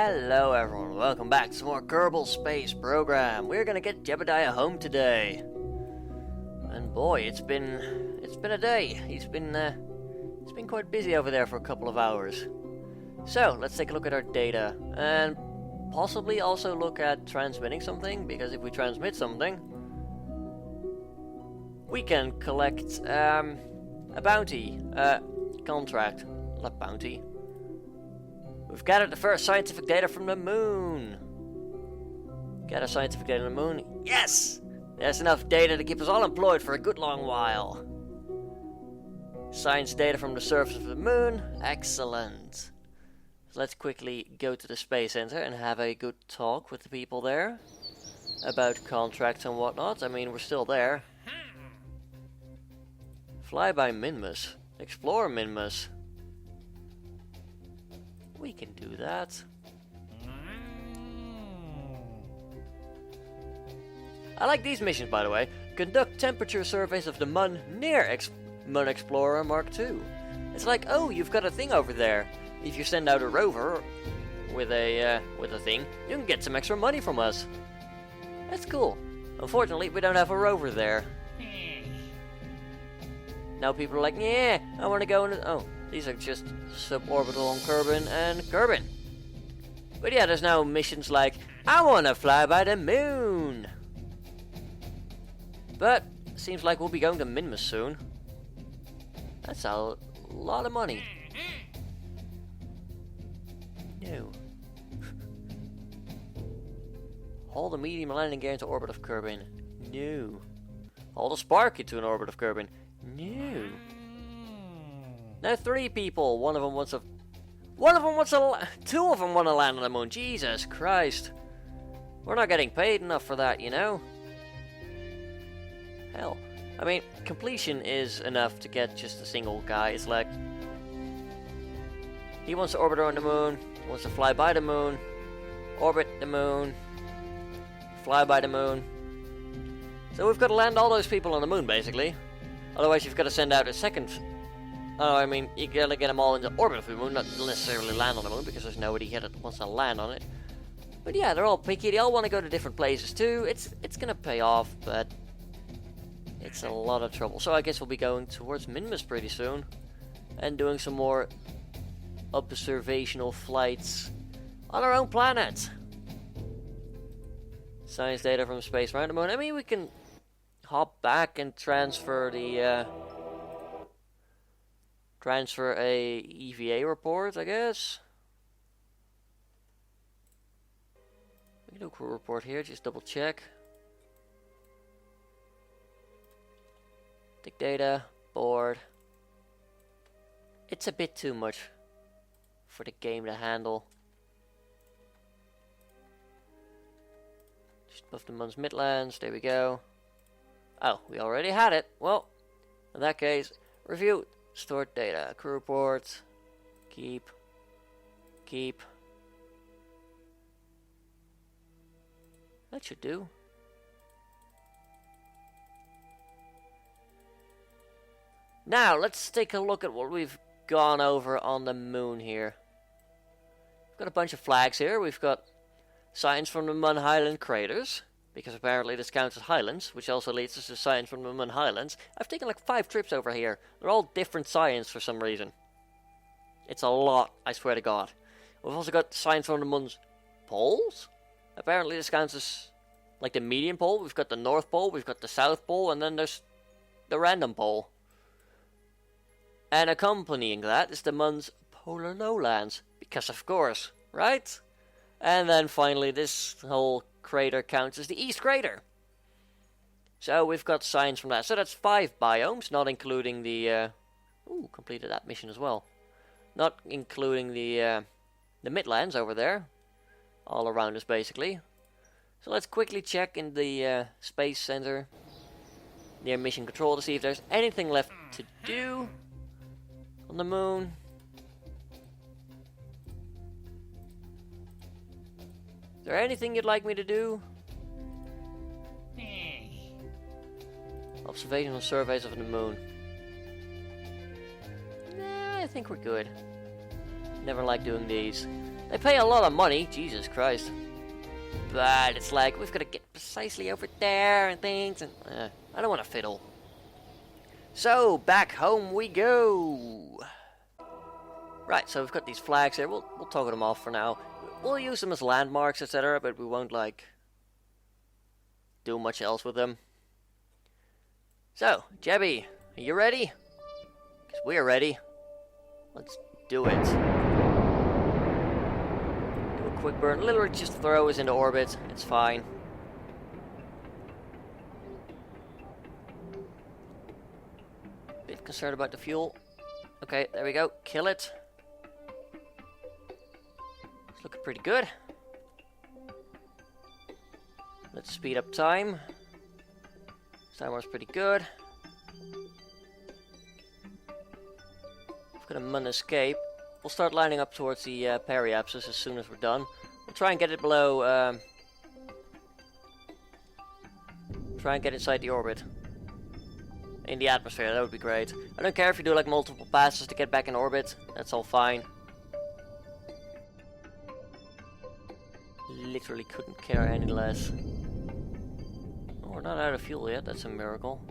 Hello everyone, welcome back to some more Kerbal Space Program. We're gonna get Jebediah home today. And boy, it's been a day. He's been quite busy over there for a couple of hours. So, let's take a look at our data. And possibly also look at transmitting something, because if we transmit something, we can collect a bounty, contract, not bounty. We've gathered the first scientific data from the moon. Gather scientific data on the moon. Yes! There's enough data to keep us all employed for a good long while. Science data from the surface of the moon. Excellent. So let's quickly go to the Space Center and have a good talk with the people there about contracts and whatnot. I mean, we're still there. Fly by Minmus. Explore Minmus. We can do that. I like these missions, by the way. Conduct temperature surveys of the Mun near Mun Explorer Mark II. It's like, oh, you've got a thing over there. If you send out a rover with a thing, you can get some extra money from us. That's cool. Unfortunately, we don't have a rover there. Now people are like, yeah, I want to go in. Oh, these are just suborbital on Kerbin and Kerbin. But yeah, there's now missions like, I want to fly by the moon. But seems like we'll be going to Minmus soon. That's a lot of money. No. Haul the medium landing gear into orbit of Kerbin. No. Haul the Sparky to an orbit of Kerbin. No. Now 3 people. Two of them want to land on the moon. Jesus Christ. We're not getting paid enough for that, you know? Hell. I mean, completion is enough to get just a single guy. It's like, he wants to orbit around the moon, wants to fly by the moon, orbit the moon, fly by the moon. So we've got to land all those people on the moon, basically. Otherwise, you've got to send out a second. Oh, I mean, you gotta get them all into orbit of the moon, not necessarily land on the moon, because there's nobody here that wants to land on it. But yeah, they're all picky. They all want to go to different places too. It's gonna pay off, but it's a lot of trouble. So I guess we'll be going towards Minmus pretty soon, and doing some more observational flights on our own planet. Science data from space around the moon. I mean, we can hop back and transfer the transfer a EVA report, I guess. We can do a crew report here, just double check. Take data, board. It's a bit too much for the game to handle. Just above the Mun's Midlands, there we go. Oh, we already had it. Well, in that case, review stored data, crew report, keep. That should do. Now, let's take a look at what we've gone over on the moon here. We've got a bunch of flags here. We've got signs from the Mun Highland craters, because apparently this counts as highlands, which also leads us to signs from the Mun Highlands. I've taken like 5 trips over here. They're all different signs for some reason. It's a lot, I swear to God. We've also got signs from the Mun's poles. Apparently this counts as like the median pole. We've got the North Pole, we've got the South Pole, and then there's the random pole. And accompanying that is the Mun's polar lowlands, because of course, right? And then finally this whole crater counts as the East Crater. So we've got signs from that. So that's 5 biomes, not including the completed that mission as well. Not including the Midlands over there. All around us basically. So let's quickly check in the Space Center near Mission Control to see if there's anything left to do on the moon. Is there anything you'd like me to do? Observational surveys of the moon. Nah, I think we're good. Never like doing these. They pay a lot of money, Jesus Christ. But it's like, we've got to get precisely over there and things, and I don't want to fiddle. So, back home we go! Right, so we've got these flags here, we'll toggle them off for now. We'll use them as landmarks, etc., but we won't, like, do much else with them. So, Jebby, are you ready? Because we're ready. Let's do it. Do a quick burn. Literally just throw us into orbit. It's fine. Bit concerned about the fuel. Okay, there we go. Kill it. It's looking pretty good. Let's speed up time. Timer's pretty good. We've got a Mun escape. We'll start lining up towards the periapsis as soon as we're done. We'll try and get it below. Try and get inside the orbit. In the atmosphere, that would be great. I don't care if you do like multiple passes to get back in orbit. That's all fine. Literally couldn't care any less. We're not out of fuel yet, that's a miracle.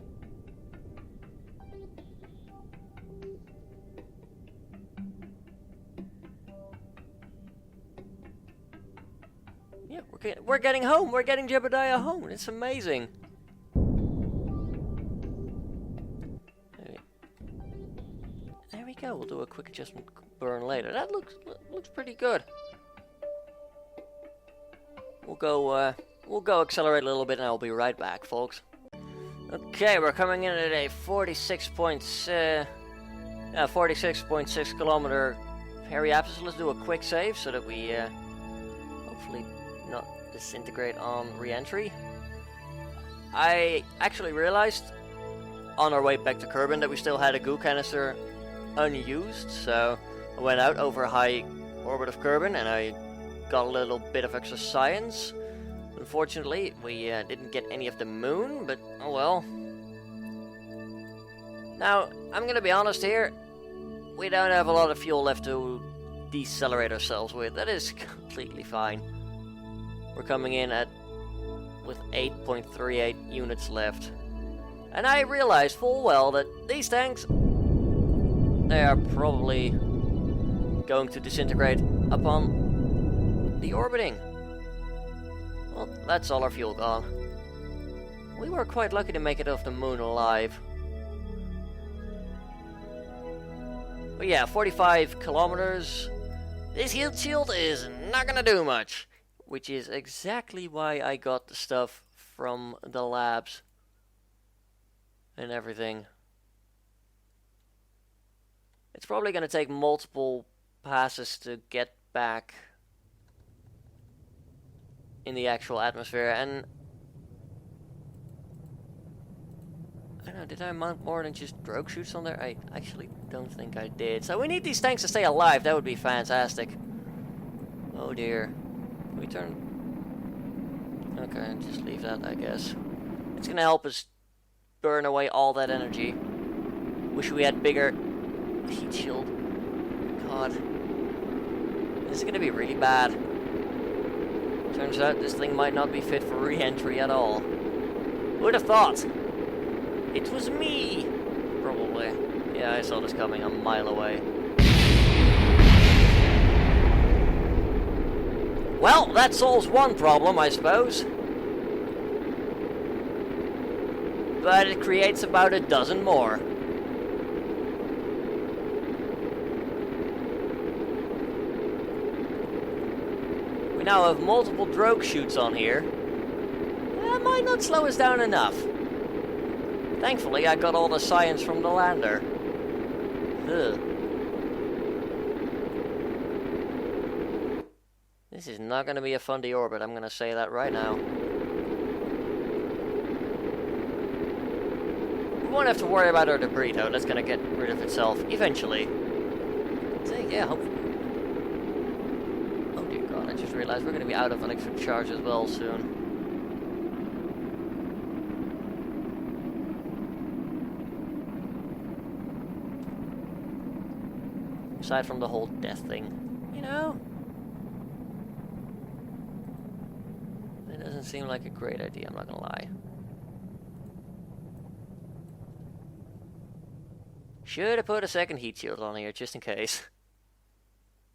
Yeah, we're getting home, we're getting Jebediah home, it's amazing. There we go, we'll do a quick adjustment burn later. That looks pretty good. We'll go accelerate a little bit and I'll be right back, folks. Okay, we're coming in at a 46.6 kilometer periapsis. Let's do a quick save so that we hopefully not disintegrate on re-entry. I actually realized on our way back to Kerbin that we still had a goo canister unused, so I went out over a high orbit of Kerbin and I got a little bit of extra science. Unfortunately, we didn't get any of the moon, but oh well. Now, I'm gonna be honest here. We don't have a lot of fuel left to decelerate ourselves with. That is completely fine. We're coming in with 8.38 units left. And I realized full well that these tanks, they are probably going to disintegrate upon the orbiting. Well, that's all our fuel gone. We were quite lucky to make it off the moon alive. But yeah, 45 kilometers. This heat shield is not gonna do much. Which is exactly why I got the stuff from the labs. And everything. It's probably gonna take multiple passes to get back in the actual atmosphere, and I don't know, did I mount more than just drogue chutes on there? I actually don't think I did. So we need these tanks to stay alive, that would be fantastic. Oh dear. Can we turn? Okay, just leave that, I guess. It's gonna help us burn away all that energy. Wish we had bigger heat shield. God. This is gonna be really bad. Turns out this thing might not be fit for re-entry at all. Who'd have thought? It was me! Probably. Yeah, I saw this coming a mile away. Well, that solves one problem, I suppose. But it creates about a dozen more. We now have multiple drogue chutes on here. That might not slow us down enough. Thankfully, I got all the science from the lander. Ugh. This is not going to be a fun deorbit, I'm going to say that right now. We won't have to worry about our Derpdigital, that's going to get rid of itself eventually. So, yeah, hopefully. Oh dear god, I just realized we're going to be out of electric charge as well soon. Aside from the whole death thing, you know? seem like a great idea, I'm not gonna lie. Should have put a second heat shield on here, just in case.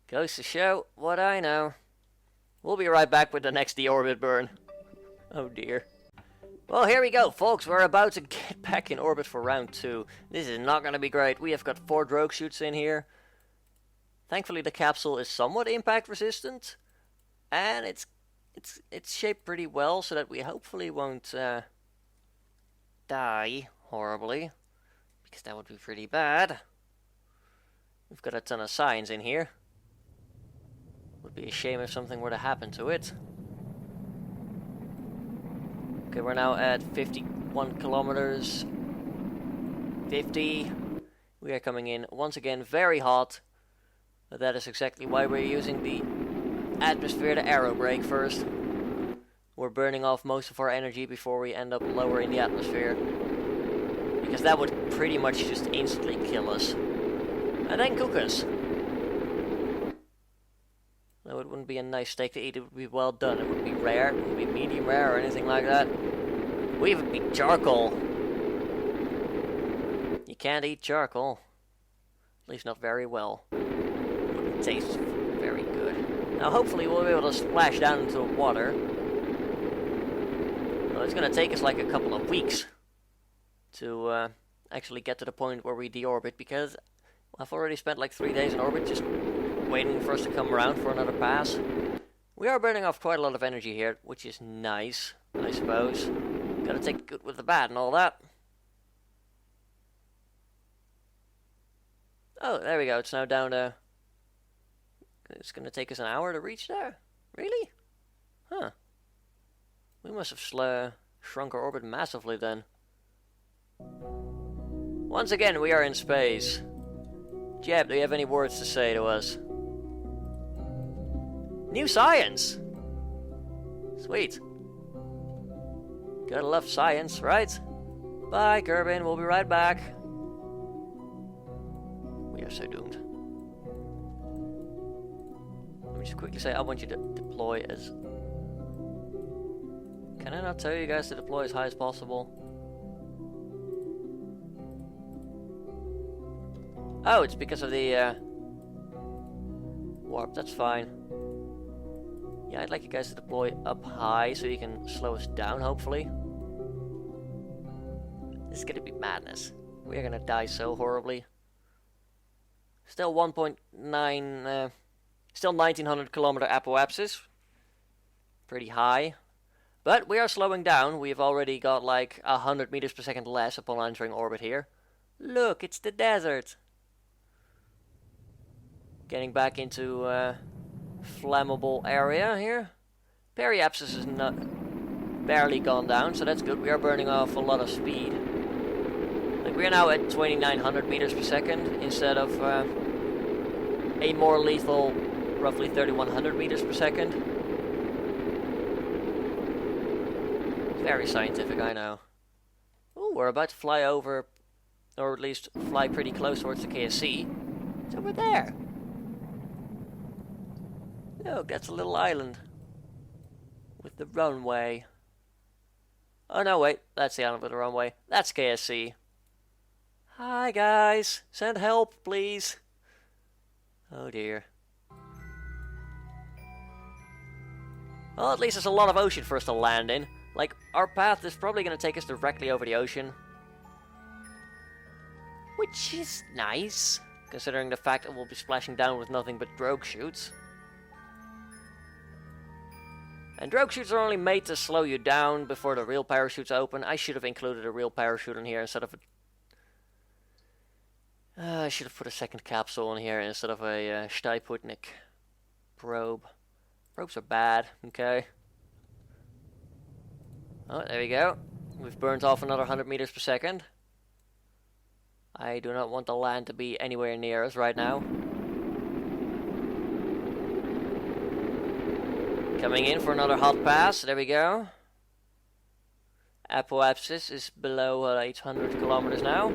Goes to show what I know. We'll be right back with the next deorbit burn. Oh dear. Well, here we go, folks. We're about to get back in orbit for round 2. This is not gonna be great. We have got 4 drogue chutes in here. Thankfully, the capsule is somewhat impact resistant. And it's shaped pretty well so that we hopefully won't die horribly. Because that would be pretty bad. We've got a ton of signs in here. Would be a shame if something were to happen to it. Okay, we're now at 51 kilometers. 50. We are coming in once again very hot. But that is exactly why we're using the atmosphere to aerobrake first. We're burning off most of our energy before we end up lower in the atmosphere. Because that would pretty much just instantly kill us. And then cook us. No, it wouldn't be a nice steak to eat, it would be well done. It wouldn't be rare, it wouldn't be medium rare or anything like that. It would even be charcoal. You can't eat charcoal. At least not very well. It wouldn't taste very good. Now hopefully we'll be able to splash down into the water. Well, it's going to take us like a couple of weeks to actually get to the point where we deorbit, because I've already spent like 3 days in orbit just waiting for us to come around for another pass. We are burning off quite a lot of energy here, which is nice, I suppose. Gotta take the good with the bad and all that. Oh, there we go, it's now down to... It's gonna take us an hour to reach there? Really? Huh. We must have shrunk our orbit massively then. Once again, we are in space. Jeb, do you have any words to say to us? New science! Sweet. Gotta love science, right? Bye, Kerbin, we'll be right back. We are so doomed. Let me just quickly say, I want you to deploy as... Can I not tell you guys to deploy as high as possible? Oh, it's because of the warp, that's fine. Yeah, I'd like you guys to deploy up high so you can slow us down, hopefully. This is gonna be madness. We're gonna die so horribly. Still 1.9, still 1900 kilometer apoapsis. Pretty high. But we are slowing down. We've already got like 100 meters per second less upon entering orbit here. Look, it's the desert. Getting back into flammable area here. Periapsis is not barely gone down, so that's good. We are burning off a lot of speed. Like we are now at 2900 meters per second instead of a more lethal, roughly 3100 meters per second. It's very scientific, I know. Ooh, we're about to fly over, or at least fly pretty close towards the KSC. It's over there. Look, that's a little island with the runway. Oh no, wait, that's the island with the runway. That's KSC. Hi guys, send help, please. Oh dear. Well, at least there's a lot of ocean for us to land in. Like, our path is probably going to take us directly over the ocean. Which is nice, considering the fact that we'll be splashing down with nothing but drogue chutes. And drogue chutes are only made to slow you down before the real parachutes open. I should have included a real parachute in here instead of a... I should have put a second capsule in here instead of a Stuyputnik probe. Probes are bad, okay. Oh, there we go. We've burnt off another 100 meters per second. I do not want the land to be anywhere near us right now. Coming in for another hot pass, there we go. Apoapsis is below 800 kilometers now.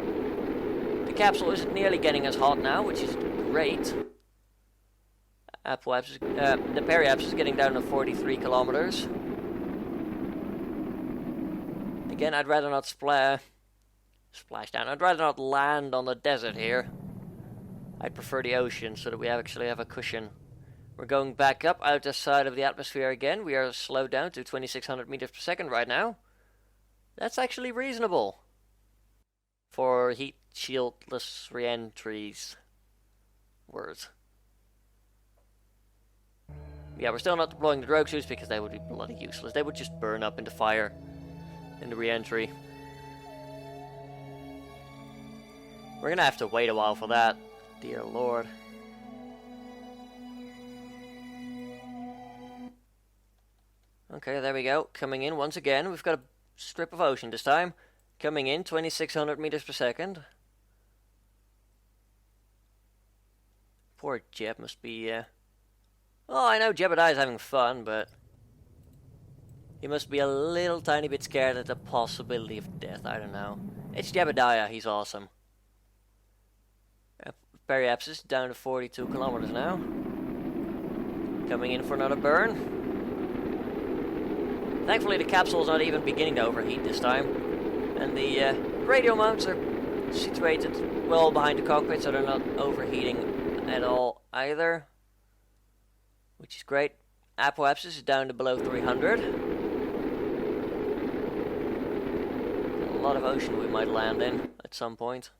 The capsule isn't nearly getting as hot now, which is great. Apoapsis, the periapsis is getting down to 43 kilometers. again, I'd rather not splash down. I'd rather not land on the desert here. I'd prefer the ocean so that we actually have a cushion. We're going back up out the side of the atmosphere again. We are slowed down to 2600 meters per second right now. That's actually reasonable for heat shieldless re-entries. Words. Yeah, we're still not deploying the drogue suits because they would be bloody useless. They would just burn up into fire in the re-entry. We're gonna have to wait a while for that. Dear Lord. Okay, there we go. Coming in once again. We've got a strip of ocean this time. Coming in 2600 meters per second. Poor Jeb must be, well, I know Jebediah's having fun, but he must be a little tiny bit scared at the possibility of death. I don't know. It's Jebediah. He's awesome. Periapsis down to 42 kilometers now. Coming in for another burn. Thankfully, the capsule's not even beginning to overheat this time. And the radio mounts are situated well behind the cockpit, so they're not overheating at all either. Which is great. Apoapsis is down to below 300. A lot of ocean we might land in at some point.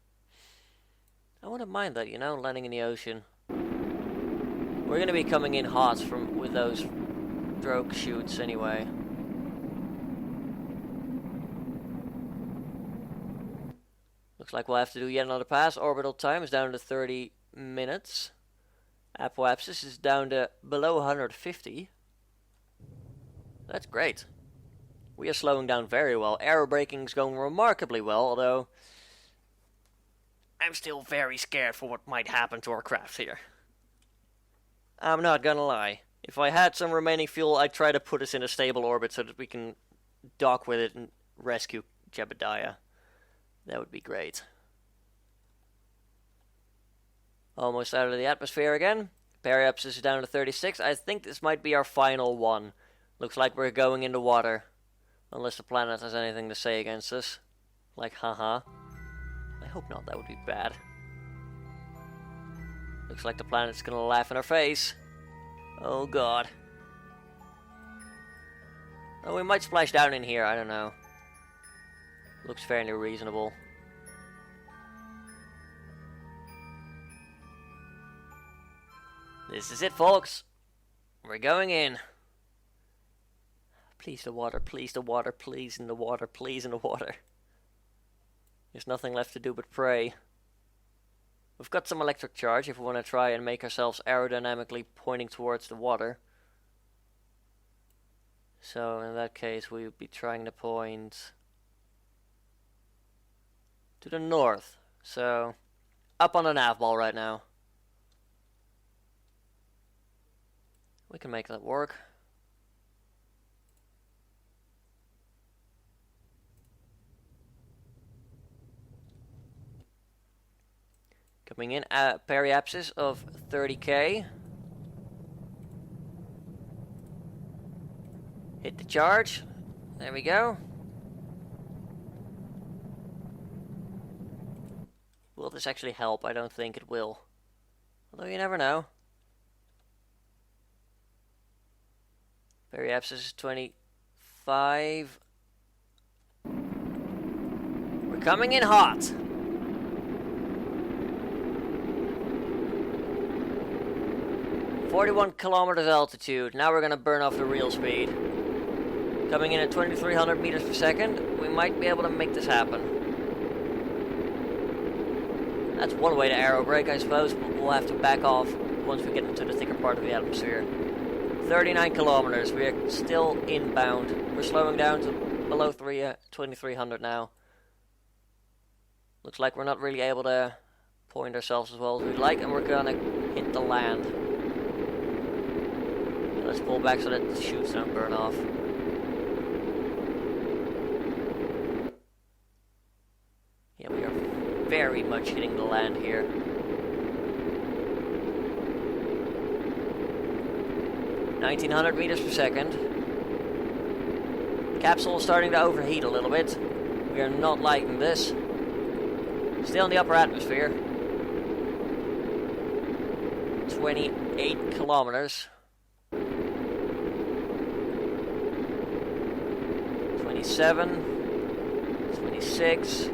I wouldn't mind that, you know, landing in the ocean. We're going to be coming in hot with those drogue chutes anyway. Looks like we'll have to do yet another pass. Orbital time is down to 30 minutes. Apoapsis is down to below 150. That's great. We are slowing down very well. Aerobraking is going remarkably well, although I'm still very scared for what might happen to our craft here. I'm not gonna lie. If I had some remaining fuel, I'd try to put us in a stable orbit so that we can dock with it and rescue Jebediah. That would be great. Almost out of the atmosphere again. Periapsis is down to 36. I think this might be our final one. Looks like we're going into water. Unless the planet has anything to say against us. Like, haha. I hope not, that would be bad. Looks like the planet's gonna laugh in our face. Oh god. Oh, we might splash down in here, I don't know. Looks fairly reasonable. This is it, folks. We're going in. Please the water, please the water, please in the water, please in the water. There's nothing left to do but pray. We've got some electric charge if we want to try and make ourselves aerodynamically pointing towards the water. So in that case we would be trying to point to the north. So up on the nav ball right now. We can make that work. Coming in at periapsis of 30k. Hit the charge. There we go. Will this actually help? I don't think it will. Although you never know. Periapsis is 25. We're coming in hot. "41 kilometers altitude." Now we're gonna burn off the real speed. Coming in at 2300 meters per second. We might be able to make this happen. That's one way to aero brake, I suppose, but we'll have to back off once we get into the thicker part of the atmosphere. 39 kilometers. We are still inbound. We're slowing down to below 2300 now. Looks like we're not really able to point ourselves as well as we'd like, and we're gonna hit the land. Let's pull back so that the chutes don't burn off. Yeah, we are very much hitting the land here. "1900 meters per second. Capsule is starting to overheat a little bit. We are not liking this. Still in the upper atmosphere. 28 kilometers. 27. 26.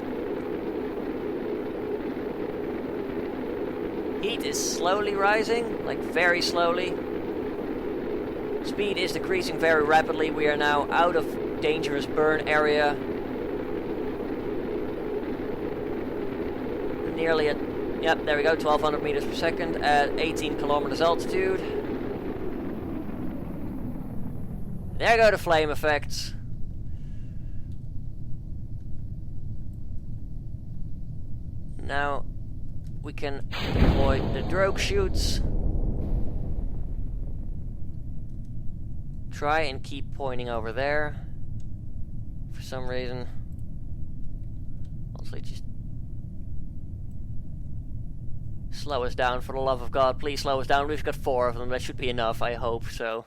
Heat is slowly rising, like very slowly. Speed is decreasing very rapidly. We are now out of dangerous Bern area. Nearly at, yep, there we go, 1200 meters per second at 18 kilometers altitude. There go the flame effects. Now we can deploy the drogue chutes. Try and keep pointing over there. For some reason. Honestly, just slow us down, for the love of God. Please slow us down. We've got 4 of them. That should be enough, I hope so.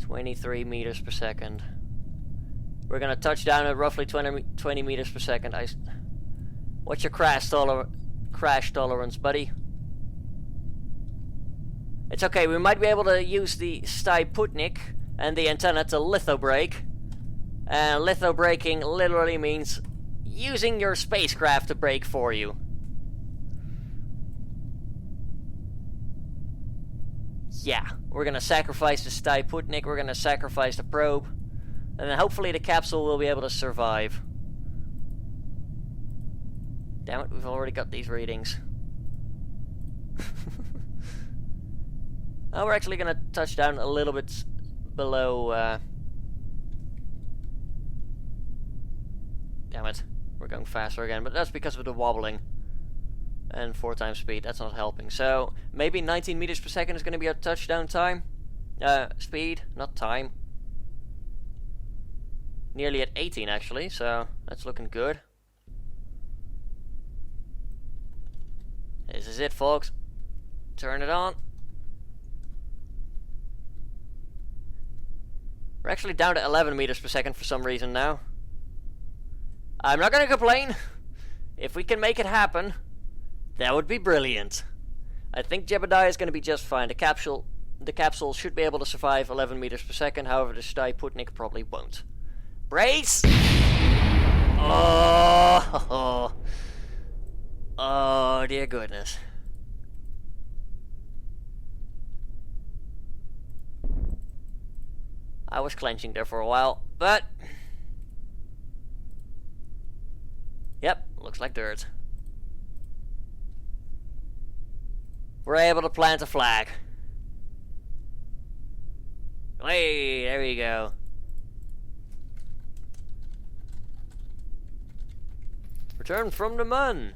23 meters per second. We're gonna touch down at roughly 20 meters per second. What's your crash tolerance, buddy? It's okay, we might be able to use the Sputnik and the antenna to lithobrake. And lithobraking literally means using your spacecraft to brake for you. Yeah, we're gonna sacrifice the Sputnik, we're gonna sacrifice the probe. And then hopefully the capsule will be able to survive. Damn it, we've already got these readings. Oh, we're actually going to touch down a little bit below... Damn it, we're going faster again, but that's because of the wobbling. And 4 times speed, that's not helping. So, maybe 19 meters per second is going to be our touchdown time. Speed, not time. Nearly at 18 actually, so that's looking good. This is it, folks. Turn it on. We're actually down to 11 meters per second for some reason now. I'm not gonna complain. If we can make it happen, that would be brilliant. I think Jebediah is gonna be just fine. The capsule should be able to survive 11 meters per second, however the Sputnik probably won't. Brace! Oh, oh dear goodness. I was clenching there for a while, but... Yep, looks like dirt. We're able to plant a flag. Hey, there we go. Return from the Mun.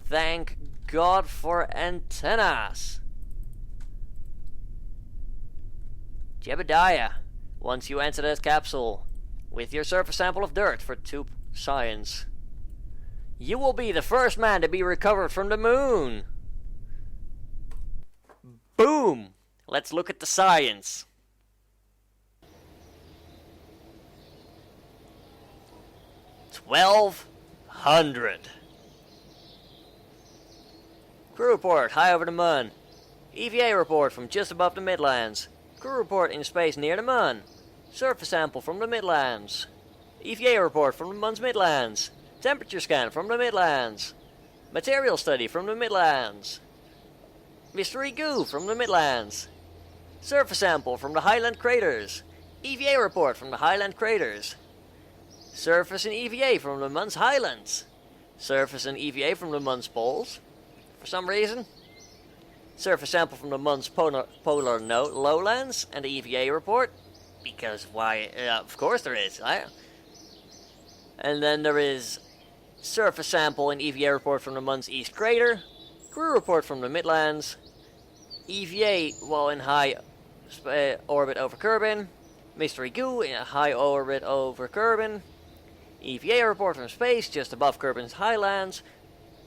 Thank God for antennas. Jebediah, once you enter this capsule with your surface sample of dirt for 2 science, you will be the first man to be recovered from the moon. Boom! Let's look at the science. $1,200. Crew report high over the Mun. EVA report from just above the Midlands. Crew report in space near the Mun. Surface sample from the Midlands. EVA report from the Mun's Midlands. Temperature scan from the Midlands. Material study from the Midlands. Mystery goo from the Midlands. Surface sample from the Highland craters. EVA report from the Highland craters. Surface and EVA from the Mun's Highlands. Surface and EVA from the Mun's poles. For some reason. Surface sample from the Mun's polar lowlands and the EVA report. Because why? Of course there is. And then there is surface sample and EVA report from the Mun's East crater. Crew report from the Midlands. EVA while in high orbit over Kerbin. Mystery goo in a high orbit over Kerbin. EVA report from space just above Kerbin's highlands.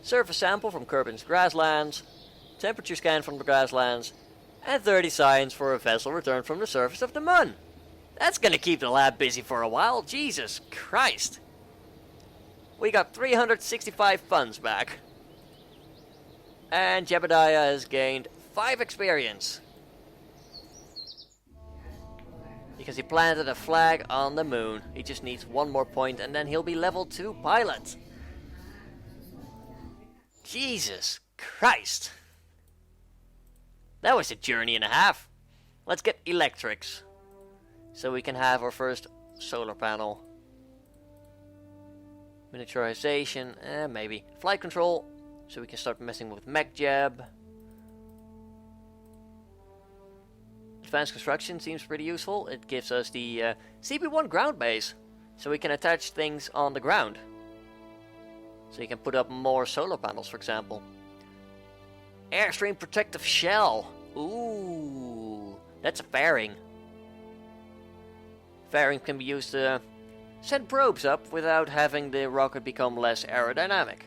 Surface sample from Kerbin's grasslands. Temperature scan from the grasslands. And 30 signs for a vessel returned from the surface of the Mun. That's gonna keep the lab busy for a while. Jesus Christ. We got 365 funds back. And Jebediah has gained 5 experience. Because he planted a flag on the moon. He just needs 1 more point and then he'll be level 2 pilot. Jesus Christ. That was a journey and a half. Let's get electrics. So we can have our first solar panel. Miniaturization, maybe. Flight control, so we can start messing with Mechjeb. Advanced construction seems pretty useful. It gives us the CB1 ground base, so we can attach things on the ground. So you can put up more solar panels, for example. Airstream protective shell. Ooh, that's a fairing. Fairing can be used to send probes up without having the rocket become less aerodynamic.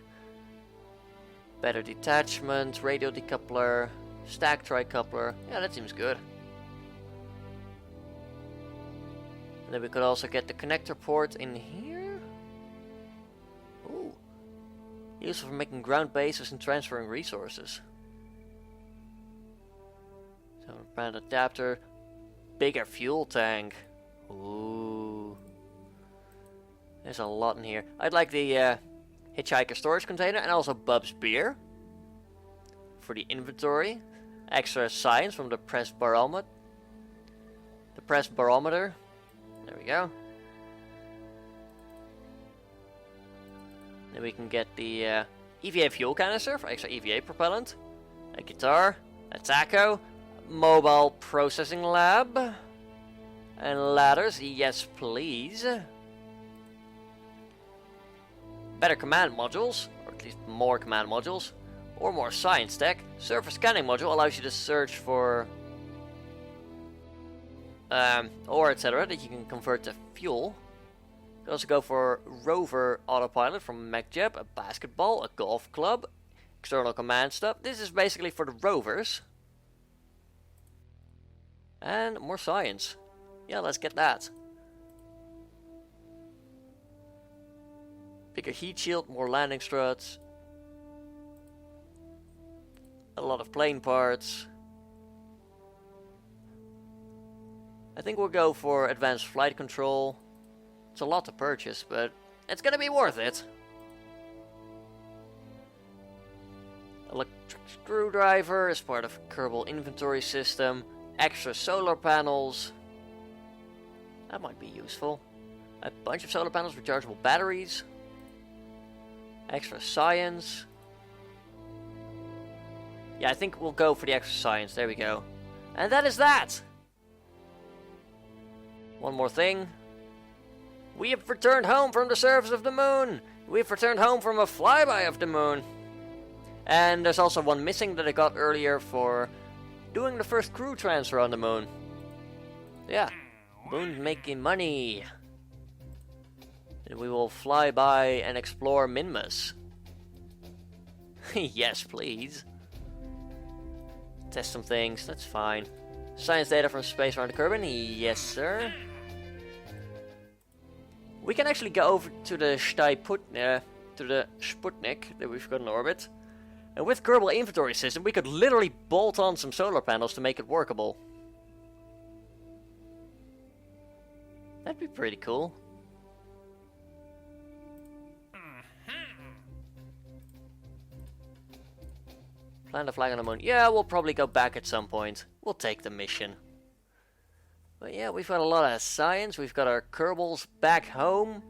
Better detachment, radio decoupler, stack tricoupler. Yeah, that seems good. And then we could also get the connector port in here. Ooh. Useful for making ground bases and transferring resources. So, brand adapter. Bigger fuel tank. Ooh. There's a lot in here. I'd like the hitchhiker storage container and also Bub's beer. For the inventory. Extra science from the press barometer. The press barometer. There we go. Then we can get the EVA fuel canister for extra EVA propellant. A guitar. A taco. Mobile processing lab. And ladders, yes please. Better command modules, or at least more command modules. Or more science tech. Surface scanning module allows you to search for ore, etc. that you can convert to fuel. You can also go for rover autopilot from Mechjeb, a basketball, a golf club, external command stuff. This is basically for the rovers. And more science. Yeah, let's get that. Bigger heat shield, more landing struts. A lot of plane parts. I think we'll go for advanced flight control. It's a lot to purchase, but it's gonna be worth it. Electric screwdriver is part of Kerbal inventory system. Extra solar panels. That might be useful. A bunch of solar panels, rechargeable batteries. Extra science. Yeah, I think we'll go for the extra science. There we go. And that is that! One more thing. We have returned home from the surface of the moon! We've returned home from a flyby of the moon! And there's also one missing that I got earlier for doing the first crew transfer on the moon. Yeah. Moon's making money. And we will fly by and explore Minmus. Yes, please. Test some things, that's fine. Science data from space around the Kerbal. Yes, sir. We can actually go over to the Sputnik that we've got in orbit. And with Kerbal inventory system, we could literally bolt on some solar panels to make it workable. That'd be pretty cool. Plant a flag on the moon. Yeah, we'll probably go back at some point. We'll take the mission. But yeah, we've got a lot of science. We've got our Kerbals back home.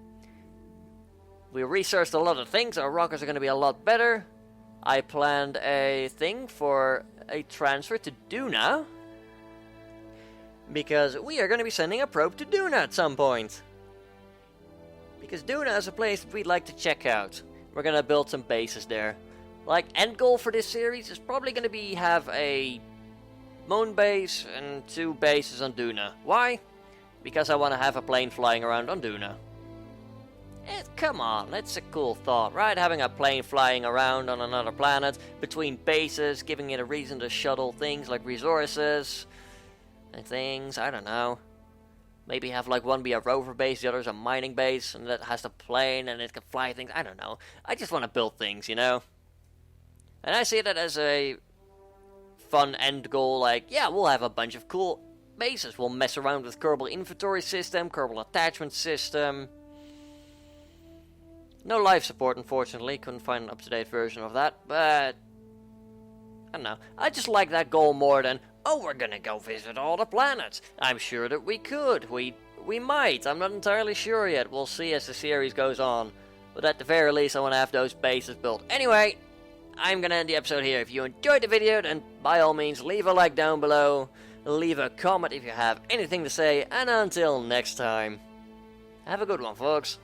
We researched a lot of things. Our rockets are going to be a lot better. I planned a thing for a transfer to Duna. Because we are going to be sending a probe to Duna at some point. Because Duna is a place that we'd like to check out. We're going to build some bases there. Like, end goal for this series is probably going to be have a moon base and 2 bases on Duna. Why? Because I want to have a plane flying around on Duna. Come on, that's a cool thought, right? Having a plane flying around on another planet, between bases, giving it a reason to shuttle things like resources and things, I don't know. Maybe have like one be a rover base, the other's a mining base, and that has the plane and it can fly things. I don't know. I just want to build things, you know? And I see that as a fun end goal, like, yeah, we'll have a bunch of cool bases. We'll mess around with Kerbal inventory system, Kerbal attachment system. No life support, unfortunately. Couldn't find an up-to-date version of that, but I don't know. I just like that goal more than, oh, we're gonna go visit all the planets. I'm sure that we could. We might. I'm not entirely sure yet. We'll see as the series goes on. But at the very least, I want to have those bases built. Anyway, I'm gonna end the episode here. If you enjoyed the video, then by all means, leave a like down below. Leave a comment if you have anything to say. And until next time, have a good one, folks.